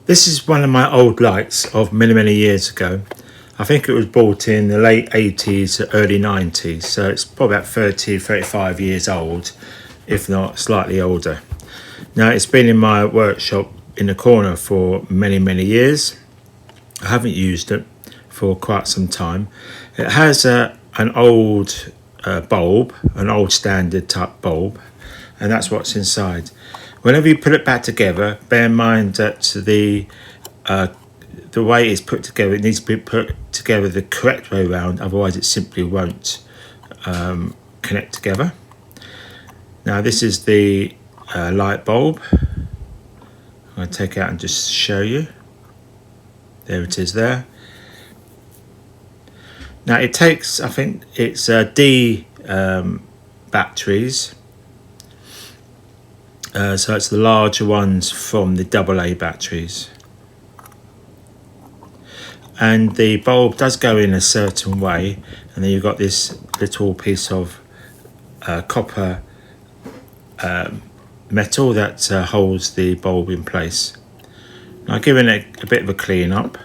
This is one of my old lights of many years ago. I think it was bought in the late 80s, early 90s, so it's probably about 35 years old, if not slightly older. Now, it's been in my workshop in the corner for many years. I haven't used it for quite some time. It has an old bulb, an old standard type bulb, and that's what's inside. Whenever you put it back together, bear in mind that the way it's put together, it needs to be put together the correct way around, otherwise it simply won't connect together. Now, this is the light bulb. I'm going to take it out and just show you. There it is there. Now it takes, I think it's D batteries. So it's the larger ones from the AA batteries. And the bulb does go in a certain way, and then you've got this little piece of copper metal that holds the bulb in place. Now, giving it a bit of a clean up.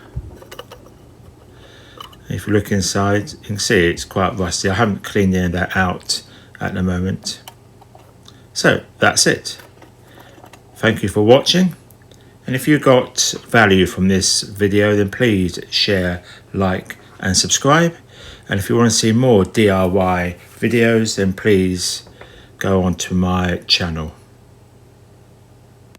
If you look inside, you can see it's quite rusty. I haven't cleaned any of that out at the moment. So that's it. Thank you for watching. And if you got value from this video, then please share, like and subscribe. And if you want to see more DIY videos, then please go onto my channel.